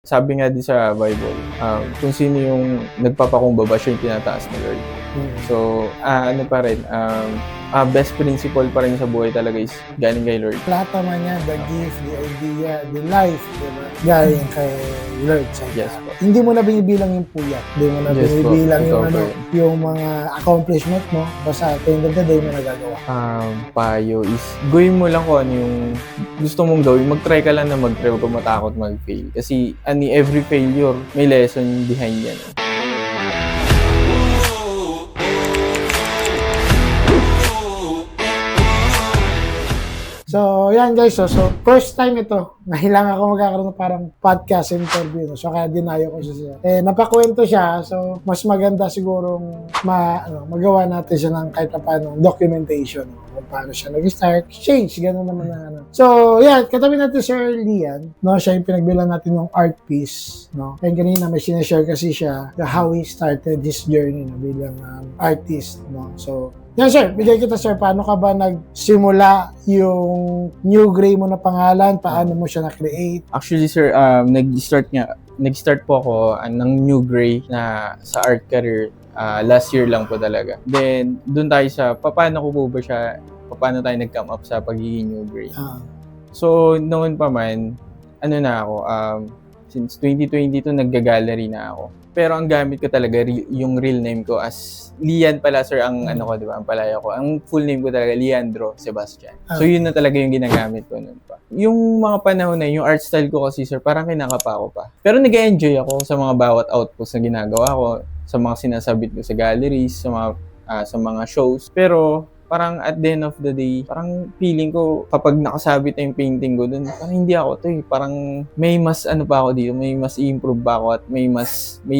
Sabi nga din sa Bible, kung sino yung nagpapakumbaba, siya yung tinataas ni Lord. So, ano pa rin, best principle pa rin sa buhay talaga is galing kay Lord. Lahat naman yan, the gift, the idea, the life, diba? Galing kay Lord. Yes po. Hindi mo na binibilang yung puyat. Hindi mo na Yes po. binibilang yung, Ito po yun. yung mga accomplishment mo. Basta at the end of the day mo nagagawa. Payo is, gawin mo lang kung ano yung gusto mong gawin. Mag-try ka lang na mag-try, huwag kang matakot mag-fail. Kasi every failure, may lesson behind yan. So, yan guys. So, first time ito. Nahilang ako magkakaroon ng parang podcast interview. No? So, kaya dinayo ko siya. Napakwento siya. So, mas maganda sigurong magawa natin siya ng kahit paano documentation. No? Kung paano siya nag-start. Change. Ganun naman na ano. So, yan. Katabi natin Sir Lian. No? Siya yung pinagbilang natin ng art piece. No? And kanina may sinashare kasi siya how he started his journey no? Bilang artist. No? So, yan sir, bigay kita sir, paano ka ba nagsimula yung New Gray mo na pangalan? Paano mo siya na-create? Actually sir, nag-start po ako ng New Gray na sa art career last year lang po talaga. Then, dun tayo sa paano tayo nag-come up sa pagiging New Gray. So, noon pa man, since 2022, nagga-gallery na ako. Pero ang gamit ko talaga, yung real name ko as Lian pala sir, ang di ba, ang palaya ko. Ang full name ko talaga, Leandro Sebastian. So yun na talaga yung ginagamit ko noon pa. Yung mga panahon na yung art style ko kasi sir, parang kinakapa ko pa. Pero nag-enjoy ako sa mga bawat outputs na ginagawa ko, sa mga sinasabit ko sa galleries, sa mga shows. Pero parang at the end of the day, parang feeling ko kapag nakasabit na yung painting ko dun, parang hindi ako to eh. Parang may mas pa ako dito, may mas i-improve pa ako at may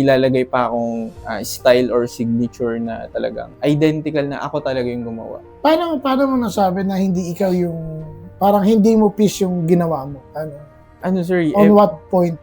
lalagay pa akong style or signature na talagang identical na ako talaga yung gumawa. Paano mo nasabi na hindi ikaw yung, parang hindi mo piece yung ginawa mo? Sir, on what point?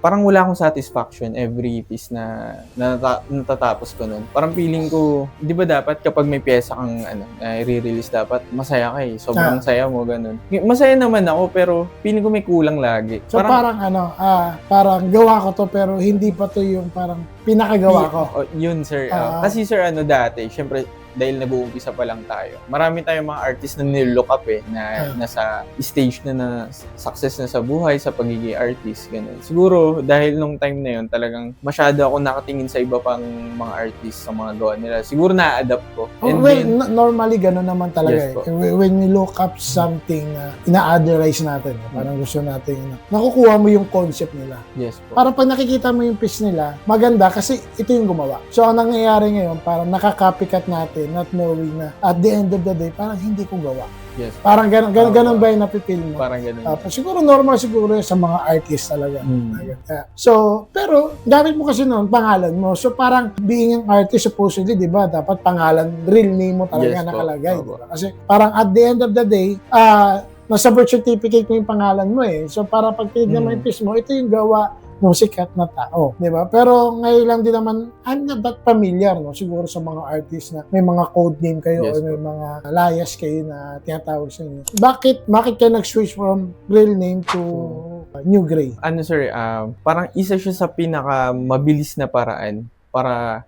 Parang wala akong satisfaction every piece na natatapos ko nun. Parang feeling ko, di ba dapat kapag may pyesa kang na i-release dapat, masaya ka eh. Sobrang saya mo, ganun. Masaya naman ako, pero feeling ko may kulang lagi. So parang gawa ko to, pero hindi pa to yung parang pinakagawa ko. Yun sir. Kasi sir, dati, syempre, dahil nag-uumpisa pa lang tayo. Marami tayong mga artist na nilook up na nasa stage na success na sa buhay, sa pagiging artist, ganun. Siguro, dahil nung time na yun, talagang masyado ako nakatingin sa iba pang mga artist sa mga gawa nila. Siguro na-adapt ko. Normally, ganun naman talaga. Yes, when we look up something, ina-adverize natin. Parang gusto natin, nakukuha mo yung concept nila. Yes po. Parang pag nakikita mo yung piece nila, maganda kasi ito yung gumawa. So, ang nangyayari ngayon, parang nakaka-copycat natin, not knowing na at the end of the day, parang hindi ko gawa. Yes. Parang ganun ba yung napipil mo? Parang ganun. Siguro normal siguro sa mga artist talaga. So, pero gamit mo kasi noon pangalan mo. So parang being an artist supposedly, 'di ba? Dapat pangalan, real name mo talaga nakalagay, diba? Kasi parang at the end of the day, nasa birth certificate mo yung pangalan mo eh. So para pag tinignan mo yung piece mo, ito yung gawa ng sikat na tao, di ba? Pero ngayon lang din naman, I'm not that familiar, no? Siguro sa mga artists na may mga code name kayo o may mga alias kayo na tinatawag sa inyo. Bakit ka nag-switch from real name to New Gray? Sir, parang isa siya sa pinaka mabilis na paraan para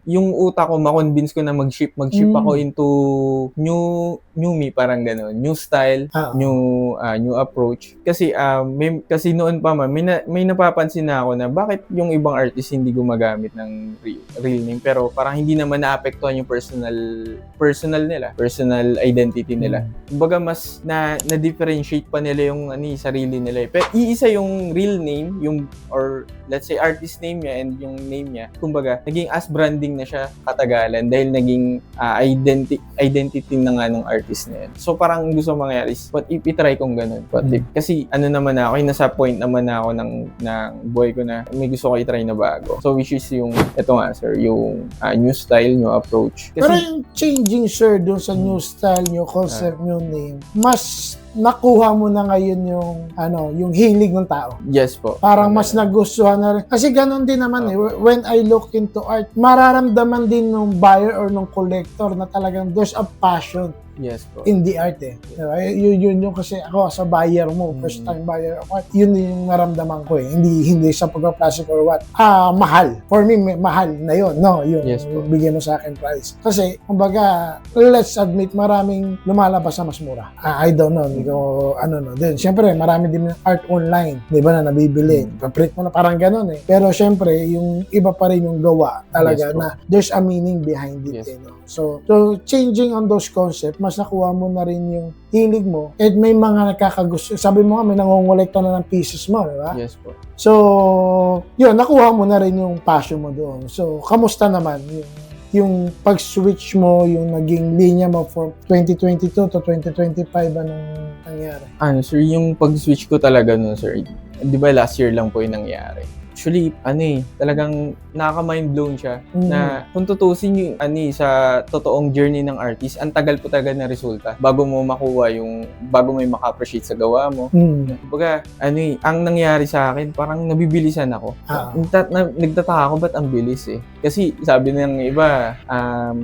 yung utak ko, ma-convince ko na mag-ship ako into new me, parang gano'n. New style, new approach. Kasi noon pa man, may napapansin na ako na bakit yung ibang artist hindi gumagamit ng real name, pero parang hindi naman naapektuhan yung personal nila, personal identity nila. Kumbaga mas na-differentiate pa nila yung sarili nila. Pero iisa yung real name, or let's say artist name niya and yung name niya. Kumbaga, naging as branding na siya katagalan dahil naging identity na nga nung artist na yan. So parang gusto mangyari is, what if i-try kong ganun? Kasi naman ako, nasa point naman ako ng buhay ko na may gusto ko i-try na bago. So which is yung, ito nga sir, yung new style, new approach. Kasi, pero yung changing sir dun sa new style, new concept, new name, mas nakuha mo na ngayon yung hilig ng tao. Yes po. Parang mas nagustuhan na rin. Kasi ganun din naman when I look into art, mararamdaman din ng buyer or ng collector na talagang there's a passion Yes po. in the art eh. Diba? Yun yung kasi ako as a buyer mo, first time buyer ako, yun yung naramdaman ko eh. Hindi sa pagpa-plastic or what. Mahal. For me, mahal na yun, no? Yung Yes po. bigyan mo sa akin price. Kasi, kumbaga, let's admit, maraming lumalabas na mas mura. I don't know, hindi ko, din. Siyempre, marami din art online, di ba, na nabibili. Print mo na parang ganun eh. Pero siyempre, yung iba pa rin yung gawa talaga Yes po. na there's a meaning behind it. Yes. Eh, no? So, changing on those concepts, mas nakuha mo na rin yung hilig mo at may mga nakakagusto. Sabi mo nga, may nangongolekta na ng pieces mo, di ba? Yes po. So, yun, nakuha mo na rin yung passion mo doon. So, kamusta naman yung pag-switch mo, yung naging linya mo from 2022 to 2025, anong nangyari? Sir, yung pag-switch ko talaga nun, sir, di ba last year lang po yung nangyari. Actually, talagang nakaka-mind blown siya na kung tutusin yung sa totoong journey ng artist, ang tagal po talaga ng resulta bago mo makuha bago may maka-appreciate sa gawa mo. Kumbaga, ang nangyari sa akin, parang nabibilisan ako. Nagtataka ako, ba't ang bilis eh? Kasi sabi ng iba,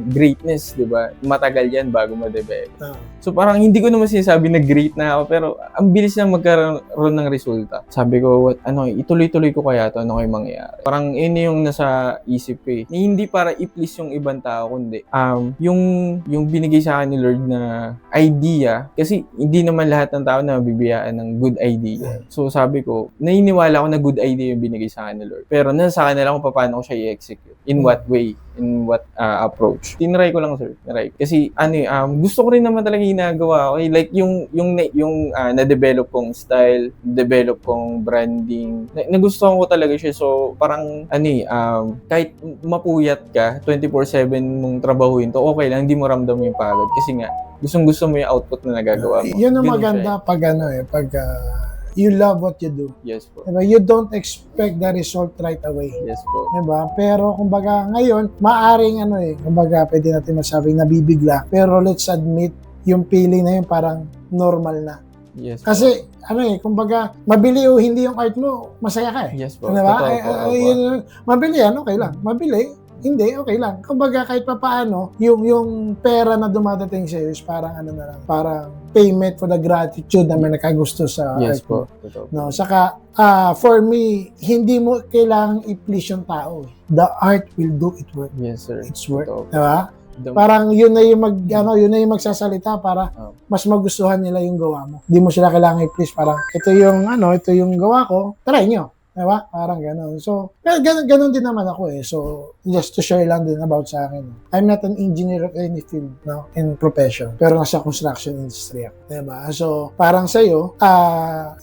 greatness, di ba? Matagal yan bago ma-develop. So parang hindi ko naman sinasabi na great na ako, pero ang bilis na magkaroon ng resulta. Sabi ko, ituloy-tuloy ko kaya to, ano kayo mangyayari. Parang yun yung nasa isip ko eh. Hindi para i-please yung ibang tao, kundi yung binigay sa akin ni Lord na idea, kasi hindi naman lahat ng tao na mabibiyaan ng good idea. So sabi ko, naniniwala ako na good idea yung binigay sa akin ni Lord. Pero nasa sa akin na lang kung paano ko siya i-execute. In what way? In what approach? Tinry ko lang, sir. Kasi gusto ko rin naman talaga ginagawa ko. Like yung na-develop kong style, develop kong branding. Nagustuhan ko talaga siya. So parang kahit mapuyat ka, 24/7 mong trabahuin to, okay lang, hindi mo ramdam yung pagod. Kasi nga, gustong-gusto mo yung output na nagagawa mo. Yun ang Ganun maganda siya. pag you love what you do. Yes po. Diba? You don't expect the result right away. Yes po. Diba? Pero kumbaga ngayon, maaring kumbaga pwede natin masabing nabibigla. Pero let's admit, yung feeling na yun parang normal na. Yes po. Kasi kumbaga, mabili o hindi yung art mo, masaya ka eh. Yes po. Diba? Totoo po. Mabili yan, okay lang. Mabili, hindi, okay lang. Kumbaga, kahit pa paano, yung pera na dumadating sa'yo is parang parang payment for the gratitude na may nakagusto sa Yes art mo. po. Totoo po. No, saka, for me, hindi mo kailangang i-please yung tao. The art will do its work. Yes, sir. Its work. Totoo po. Diba? Parang yun na yung magsasalita para mas magustuhan nila yung gawa mo. Hindi mo sila kailangan i-please. Parang, ito yung gawa ko, try nyo. Diba? Parang gano'n. So, gano'n din naman ako eh. So, just to share lang din about sa akin. I'm not an engineer of any field, no, in profession. Pero nasa construction industry ako. Diba? So, parang sa'yo,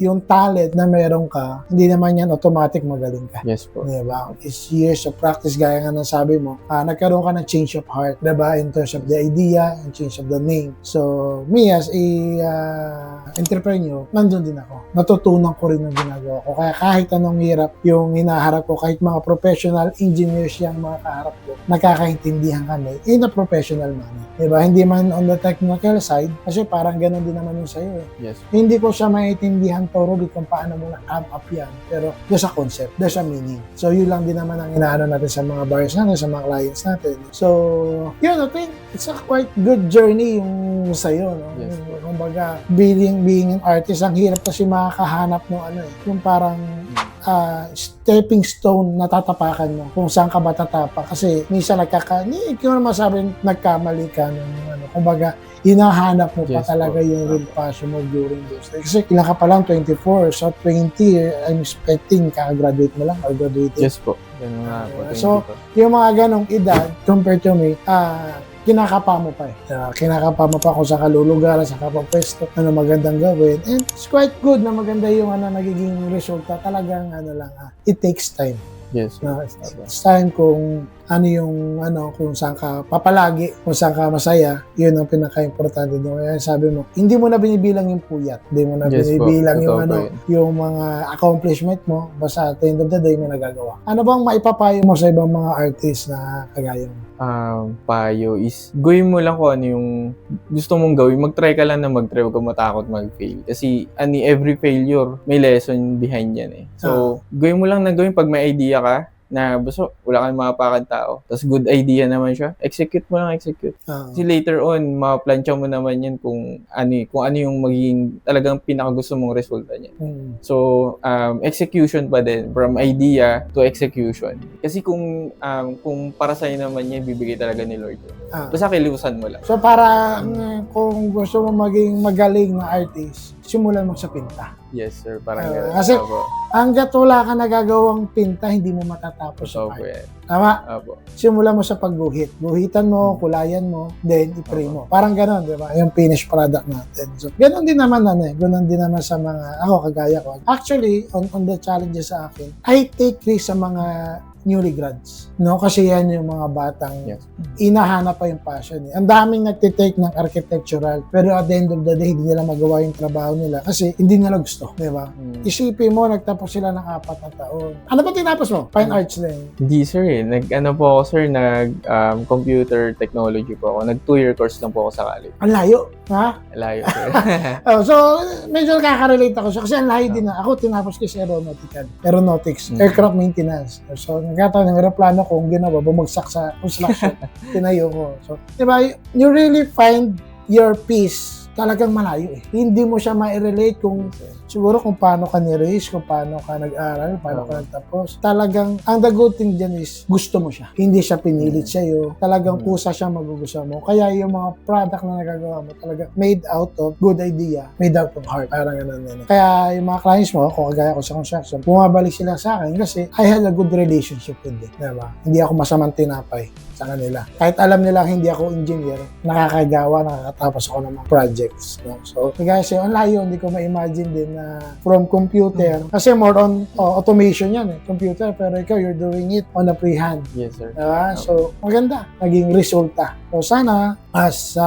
yung talent na meron ka, hindi naman yan automatic magaling ka. Yes po. Diba? It's years of practice, gaya nga ng sabi mo, nagkaroon ka ng change of heart, diba? In terms of the idea and change of the name. So, me as a entrepreneur, nandun din ako. Natutunan ko rin yung ginagawa ko. Kaya kahit anong hirap yung hinaharap ko, kahit mga professional engineers yung mga kaharap ko, nagkakaintindihan kami in a professional manner. Diba? Hindi man on the technical side, kasi parang ganun din naman yung sa'yo eh. Yes. Hindi ko siya maintindihan thoroughly kung paano mo na-come up yan. Pero there's a concept, there's a meaning. So yun lang din naman ang inaano natin sa mga buyers natin, sa mga clients natin. So, yun, I think it's a quite good journey yung sa'yo. No? Yes. Kumbaga, being an artist, ang hirap kasi makakahanap ng yung parang stepping stone na tatapakan mo kung saan ka ba tatapak. Kasi minsan hindi ko naman sabihin nagkamali ka kumbaga, hinahanap mo pa Yes, talaga po. yung real passion mo during those days. Kasi ilang ka pa lang, 24. So, 20, I'm expecting kakagraduate mo lang or graduated. Yes po. Ganun nga po. Thank So, you po. Yung mga ganong edad, compared to me, kinakapa mo pa eh. Kinakapa mo pa kung saan ka lulugaran, saan ka pa pwesto, ano magandang gawin. And it's quite good na maganda yung nagiging resulta. Talagang it takes time. Yes. It's time kung kung saan ka papalagi, kung saan ka masaya, yun ang pinaka-importante doon. Kaya sabi mo, hindi mo na binibilang yung puyat, hindi mo na Yes, binibilang po. yung Totoo po yun. yung mga accomplishment mo, basta at the end of the day mo nagagawa. Ano bang maipapayo mo sa ibang mga artists na kagaya mo? Payo is, gawin mo lang kung ano yung gusto mong gawin. Mag-try ka lang na mag-try, huwag kang matakot mag-fail. Kasi every failure, may lesson behind yan eh. So, gawin mo lang na gawin pag may idea ka, na basta wala kang mapakan tao. Tapos good idea naman siya. Execute mo lang, execute. Kasi later on, maplansya mo naman yan kung ano yung magiging talagang pinakagusto mong resulta niya. So, execution pa din. From idea to execution. Kasi kung para sa'yo naman yan, bibigay talaga ni Lord. Basta kilusan mo lang. So, para kung gusto mo maging magaling na artist, simulan mo sa pinta. Yes, sir. Parang gano'n. Kasi hanggat wala ka nagagawang pinta, hindi mo matatapos sa art. Yan. Tama? Opo. Simulan mo sa pagguhit. Guhitan mo, kulayan mo, then i-pray mo. Parang gano'n, di ba? Yung finished product natin. So, gano'n din naman gano'n din naman sa mga, ako, kagaya ko. Actually, on the challenges sa akin, I take risk sa mga newly grads. No? Kasi yan yung mga batang inahanap pa yung passion. Ang daming nagtitake ng architectural, pero at the end of the day, hindi nila magawa yung trabaho nila kasi hindi nila gusto. Di ba? Isipin mo, nagtapos sila ng 4 na taon. Ano ba tinapos mo? Fine arts din. Hindi, sir. Nag-ano po ako, sir, computer technology po ako. Nag 2-year course lang po ako sa college. Ang layo. Ha? Layo, sir. So, medyo nakaka-relate ako siya kasi ang layo din na. Ako, tinapos kasi aeronautics, aircraft maintenance. So, nagkataon ng aeroplano kong ginawa, bumagsak sa construction, tinayo ko. So, di ba, you really find your peace talagang malayo eh. Hindi mo siya ma-relate kung siguro kung paano ka ni-raise, kung paano ka nag-aral, paano ka nagtapos. Talagang, ang the good thing dyan is, gusto mo siya. Hindi siya pinilit sa'yo. Talagang pusa siyang magugustuhan mo. Kaya yung mga product na nagagawa mo, talaga made out of good idea, made out of heart. Parang ganun. Kaya yung mga clients mo, kung kagaya ko sa construction, bumabalik sila sa akin kasi I had a good relationship with them. Diba? Hindi ako masamang tinapay sa kanila. Kahit alam nila hindi ako engineer, nakakagawa, nakakatapos ako ng mga projects. No? So, guys, ang layo, hindi ko ma-imagine din na from computer, kasi more on automation yan computer, pero ikaw, you're doing it on a freehand. Yes, sir. Diba? So, maganda, naging resulta. So, sana, as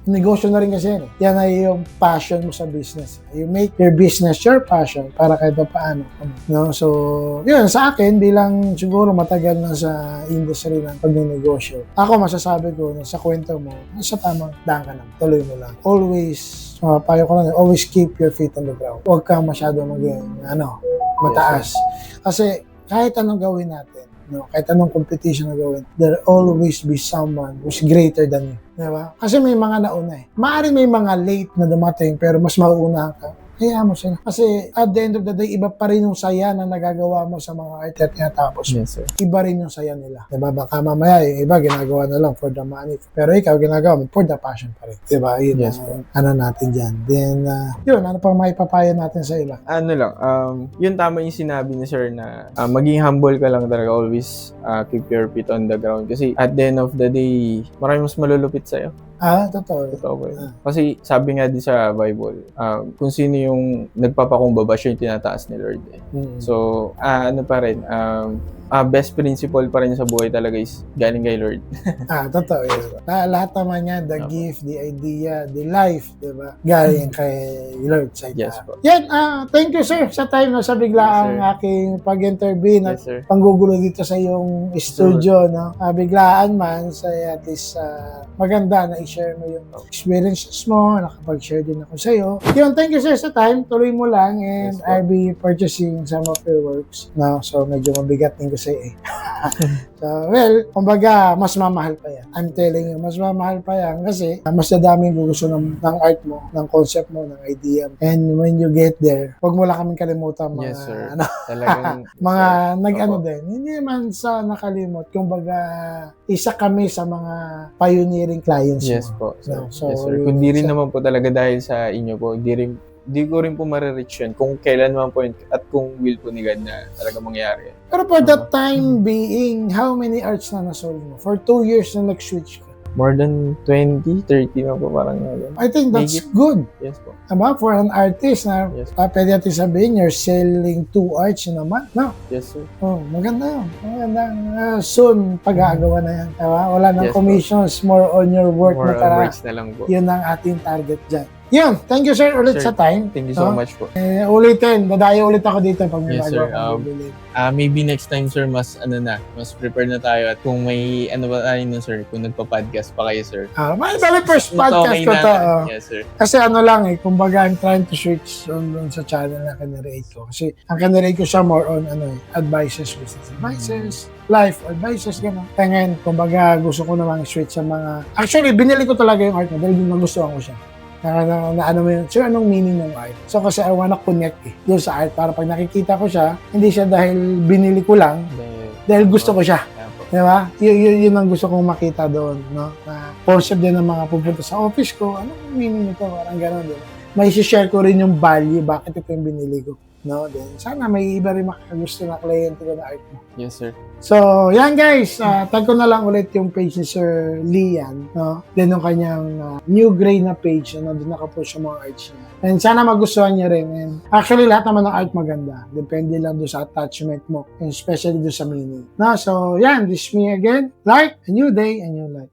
negosyo na rin kasi yan ay yung passion mo sa business. You make your business your passion para kahit pa paano. No? So, yun, sa akin, bilang siguro matagal na sa industry ng pagnenegosyo, ako masasabi ko na sa kwento mo, sa tamang daan ka naman. Tuloy mo lang. Always, payo ko lang, always keep your feet on the ground. Huwag kang masyado maging, mataas. Kasi kahit anong gawin natin, kahit anong competition na gawin, there always be someone who's greater than you. Diba? Kasi may mga nauna eh. Maaaring may mga late na dumating pero mas mauunahan ka. Kaya mo sila. Kasi at the end of the day, iba pa rin yung saya na nagagawa mo sa mga art at tinatapos. Yes, sir. Iba rin yung saya nila. Diba? Baka mamaya, yung iba ginagawa na lang for the money. Pero ikaw, ginagawa mo for the passion pa rin. Diba? Yun yes, ano natin dyan. Then, yun, ano pang maipapaya natin sa iba? Ano lang, yun tama yung sinabi ni sir na maging humble ka lang talaga. Always keep your feet on the ground. Kasi at the end of the day, marami mas malulupit sa'yo. Totoo. Totoo ba yun? Kasi sabi nga din sa Bible, kung sino yung nagpapakumbaba, siya yung tinataas ni Lord. So, ano pa rin, best principle pa rin sa buhay talaga is galing kay Lord. Totoo yun. Lahat naman yan, the gift, the idea, the life, diba? Galing kay Lord sa ita. Yes po. Yan, thank you sir sa time na sa bigla ang aking pag-intervene at panggugulo dito sa iyong studio. No? Biglaan man, sa at least maganda na i-share mo yung experiences mo, nakapag-share din ako sa iyo. Yun, thank you sir sa time, tuloy mo lang and I'll be purchasing some of your works. No? So medyo mabigat din ko sa iyo. So, well, kumbaga, mas mamahal pa yan. I'm telling you, mas mamahal pa yan kasi mas dadaming gusto ng art mo, ng concept mo, ng idea mo. And when you get there, huwag mo lang kaming kalimutan mga, yes, sir. Talagang, mga nag-ano din. Hindi man sa nakalimot, kumbaga, isa kami sa mga pioneering clients mo. Yes po, sir. So, yes, sir. Kundi rin naman po talaga dahil sa inyo po, di ko rin po marireach yun kung kailan man po at kung will po ni God na talaga mangyari. Pero for that time being, how many arts na nasold mo? For 2 years na nag-switch ka? More than 20, 30 na po parang nga. I think that's good. Yes po. Diba? For an artist na pwede natin sabihin, you're selling 2 arts in a month. No? Yes, sir. Oh, maganda yun. Maganda. Soon, pag-aagawa na yan. Diba? Wala nang commissions, more on your work more na tara. works na lang po. Yun ang ating target dyan. Yun, thank you sir ulit Sir, sa time. Thank you so No? much po. Ulitin, dadayo ulit ako dito pag may Yes, bago sir. akong bibili. Maybe next time, sir, mas prepare na tayo. At kung may, ba tayo nun, sir, kung nagpa-podcast pa kayo, sir. Bali first mas podcast okay ko na. to. Yes, sir. Kasi ano lang kumbaga I'm trying to switch on sa channel na kinirate ko. Kasi ang kinirate ko siya more on advices, business advices, life advices, gano'n. Kaya ngayon, kumbaga gusto ko namang switch sa mga... Actually, binili ko talaga yung art mo dahil nagustuhan ko siya. Na ano mo yun, so anong meaning ng art? So kasi I wanna connect doon sa art para pag nakikita ko siya, hindi siya dahil binili ko lang, dahil gusto ko siya. Di ba? Yun ang gusto kong makita doon, no? Na concept din ng mga pupunta sa office ko, anong meaning nito? Parang gano'n, di ba? May share ko rin yung value, bakit ito yung binili ko. No? Then, sana may iba rin makagusto na kliyente ko na art mo. Yes, sir. So, yan guys, tag ko na lang ulit yung page ni Sir Lian, no? Then yung kanyang New Gray na page, doon nakapost yung mga arts niya. And sana magustuhan niya rin. And actually, lahat naman ng art maganda. Depende lang doon sa attachment mo, and especially doon sa meaning. No? So, yan, this is me again. Like, a new day, a new life.